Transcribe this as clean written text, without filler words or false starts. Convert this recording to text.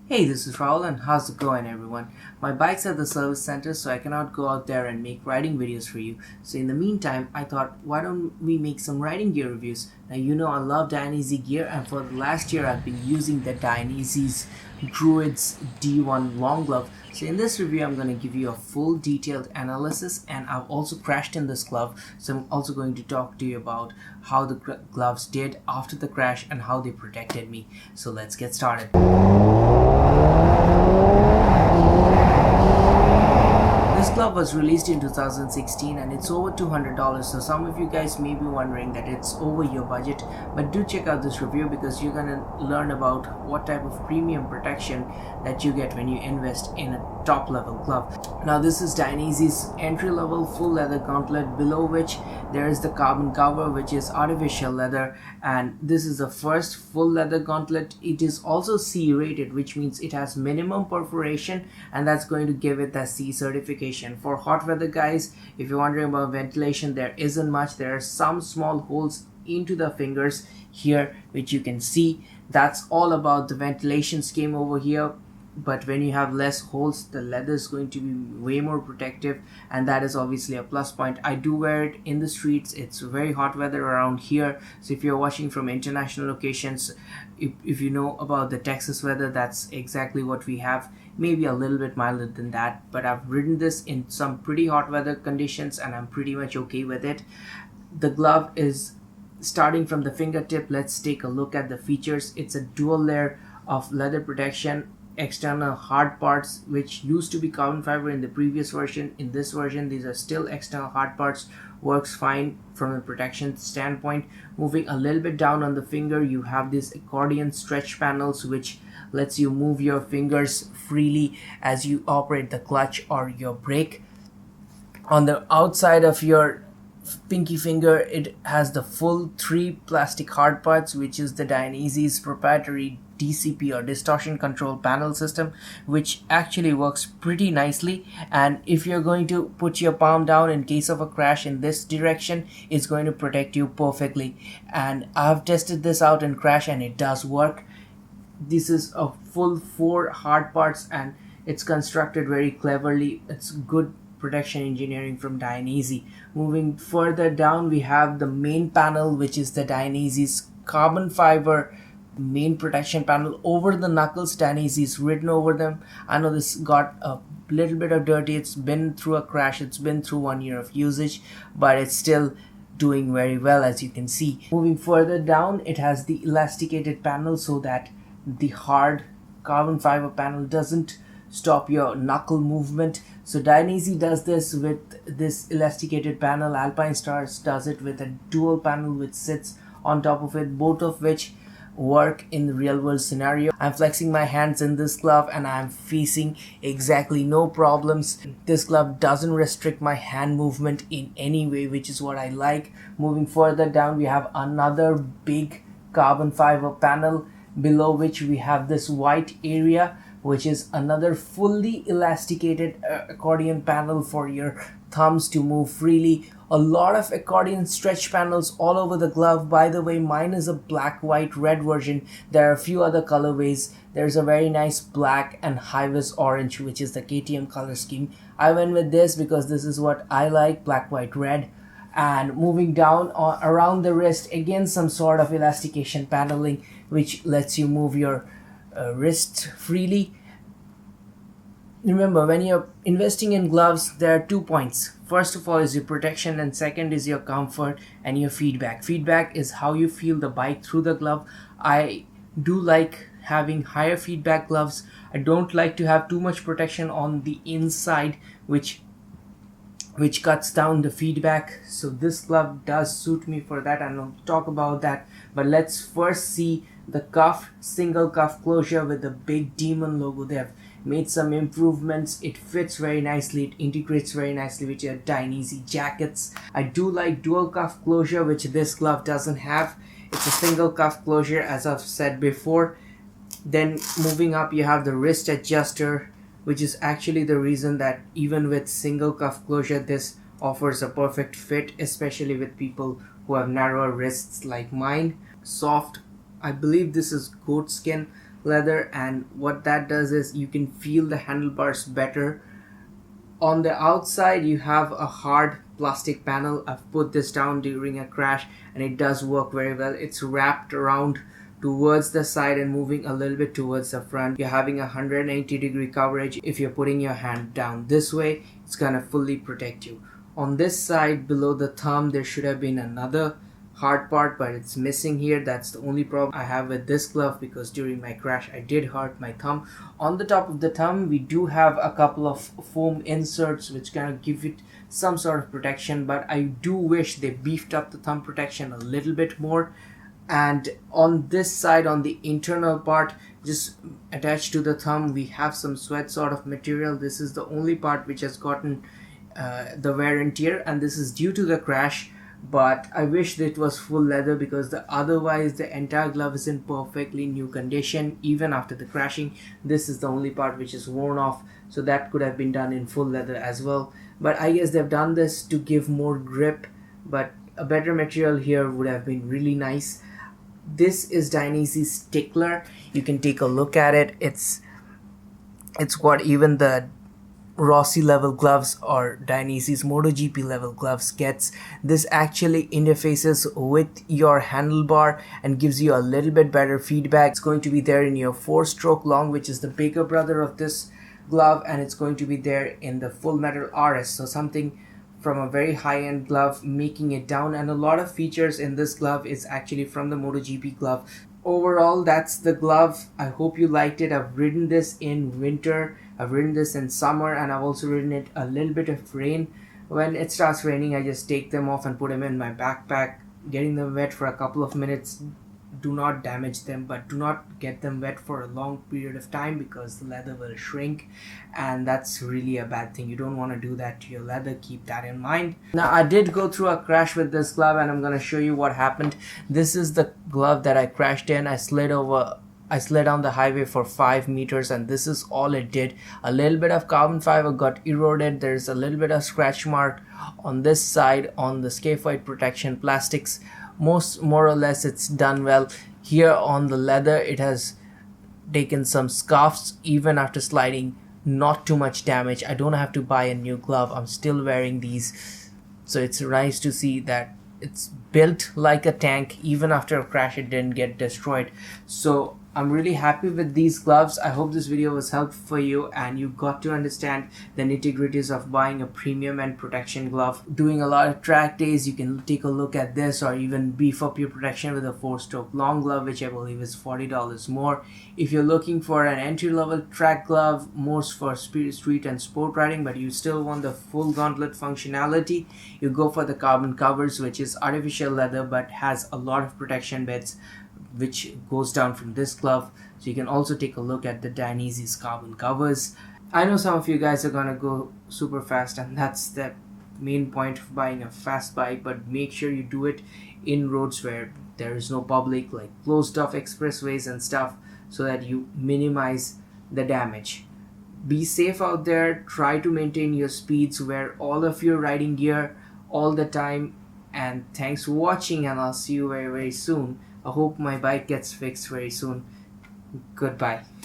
Hey, this is Rahul and how's it going everyone? My bike's at the service center so I cannot go out there and make riding videos for you. So in the meantime, I thought why don't we make some riding gear reviews. Now you know I love Dainese gear and for the last year I've been using the Dainese's Druids D1 long glove. So in this review I'm going to give you a full detailed analysis and I've also crashed in this glove. So I'm also going to talk to you about how the gloves did after the crash and how they protected me. So let's get started. This glove was released in 2016 and it's over $200, so some of you guys may be wondering that it's over your budget, but do check out this review because you're gonna learn about what type of premium protection that you get when you invest in a top level glove. Now this is Dainese's entry level full leather gauntlet, below which there is the carbon cover which is artificial leather, and this is the first full leather gauntlet. It is also C rated, which means it has minimum perforation and that's going to give it that C certification. For hot weather guys, if you're wondering about ventilation, there isn't much. There are some small holes into the fingers here which you can see. That's all about the ventilation scheme over here, but when you have less holes, the leather is going to be way more protective, and that is obviously a plus point. I do wear it in the streets. It's very hot weather around here, so if you're watching from international locations, if you know about the Texas weather, that's exactly what we have. Maybe a little bit milder than that, but I've ridden this in some pretty hot weather conditions and I'm pretty much okay with it. The glove is starting from the fingertip. Let's take a look at the features. It's a dual layer of leather protection, external hard parts which used to be carbon fiber in the previous version. In this version these are still external hard parts. Works fine from a protection standpoint. Moving a little bit down on the finger, you have these accordion stretch panels which lets you move your fingers freely as you operate the clutch or your brake. On the outside of your pinky finger, it has the full 3 plastic hard parts, which is the Dainese's proprietary DCP or distortion control panel system, which actually works pretty nicely. And if you're going to put your palm down in case of a crash in this direction, it's going to protect you perfectly. And I've tested this out in crash and it does work. This is a full 4 hard parts and it's constructed very cleverly. It's good protection engineering from Dainese. Moving further down, we have the main panel, which is the Dainese's carbon fiber main protection panel. Over the knuckles, Dainese is written over them. I know this got a little bit of dirty. It's been through a crash. It's been through 1 year of usage, but it's still doing very well, as you can see. Moving further down, it has the elasticated panel so that the hard carbon fiber panel doesn't stop your knuckle movement. So Dainese does this with this elasticated panel. Alpine Stars does it with a dual panel which sits on top of it, both of which work in the real world scenario. I'm flexing my hands in this glove and I'm facing exactly no problems. This glove doesn't restrict my hand movement in any way, which is what I like. Moving further down, we have another big carbon fiber panel, below which we have this white area, which is another fully elasticated accordion panel for your thumbs to move freely. A lot of accordion stretch panels all over the glove. By the way, mine is a black, white, red version. There are a few other colorways. There's a very nice black and high-vis orange, which is the KTM color scheme. I went with this because this is what I like, black, white, red. And moving down around the wrist, again some sort of elastication paneling which lets you move your wrist freely. Remember, when you're investing in gloves, there are 2 points. First of all is your protection and second is your comfort and your feedback. Feedback is how you feel the bike through the glove. I do like having higher feedback gloves. I don't like to have too much protection on the inside which cuts down the feedback. So this glove does suit me for that, and I'll talk about that. But let's first see the cuff, single cuff closure with the big demon logo. They have made some improvements. It fits very nicely. It integrates very nicely with your Dainese jackets. I do like dual cuff closure, which this glove doesn't have. It's a single cuff closure, as I've said before. Then moving up, you have the wrist adjuster, which is actually the reason that even with single cuff closure, this offers a perfect fit, especially with people who have narrower wrists like mine. Soft, I believe this is goat skin. leather, and what that does is you can feel the handlebars better. On the outside you have a hard plastic panel. I've put this down during a crash and it does work very well. It's wrapped around towards the side and moving a little bit towards the front. You're having a 180-degree coverage. If you're putting your hand down this way, it's gonna fully protect you. On this side below the thumb there should have been another hard part, but it's missing here. That's the only problem I have with this glove, because during my crash I did hurt my thumb. On the top of the thumb we do have a couple of foam inserts which kind of give it some sort of protection, but I do wish they beefed up the thumb protection a little bit more. And on this side, on the internal part just attached to the thumb, we have some sweat sort of material. This is the only part which has gotten the wear and tear, and this is due to the crash. But I wish that it was full leather, because otherwise the entire glove is in perfectly new condition even after the crashing. This is the only part which is worn off, so that could have been done in full leather as well. But I guess they've done this to give more grip, but a better material here would have been really nice. This is Dainese's Stickler. You can take a look at it. It's what even the Rossi level gloves or Dainese's MotoGP level gloves gets. This actually interfaces with your handlebar and gives you a little bit better feedback. It's going to be there in your 4-stroke long, which is the bigger brother of this glove, and it's going to be there in the Full Metal RS, so something from a very high-end glove, making it down. And a lot of features in this glove is actually from the MotoGP glove. Overall, that's the glove. I hope you liked it. I've ridden this in winter, I've ridden this in summer, and I've also ridden it a little bit of rain. When it starts raining, I just take them off and put them in my backpack. Getting them wet for a couple of minutes do not damage them, but do not get them wet for a long period of time, because the leather will shrink, and that's really a bad thing. You don't want to do that to your leather. Keep that in mind. Now, I did go through a crash with this glove, and I'm going to show you what happened. This is the glove that I crashed in. I slid on the highway for 5 meters, and this is all it did. A little bit of carbon fiber got eroded. There's a little bit of scratch mark on this side on the scaphoid protection plastics. More or less it's done well. Here on the leather, it has taken some scuffs even after sliding. Not too much damage. I don't have to buy a new glove. I'm still wearing these, so it's nice to see that it's built like a tank. Even after a crash, it didn't get destroyed. So I'm really happy with these gloves. I hope this video was helpful for you and you got to understand the nitty-gritties of buying a premium and protection glove. Doing a lot of track days, you can take a look at this, or even beef up your protection with a 4-stroke long glove, which I believe is $40 more. If you're looking for an entry-level track glove, more for street and sport riding, but you still want the full gauntlet functionality, you go for the carbon covers, which is artificial leather but has a lot of protection bits which goes down from this glove. So you can also take a look at the Dainese's carbon covers. I know some of you guys are gonna go super fast, and that's the main point of buying a fast bike, but make sure you do it in roads where there is no public, like closed off expressways and stuff, so that you minimize the damage. Be safe out there. Try to maintain your speeds, wear all of your riding gear all the time, and thanks for watching, and I'll see you very soon. I hope my bike gets fixed very soon. Goodbye.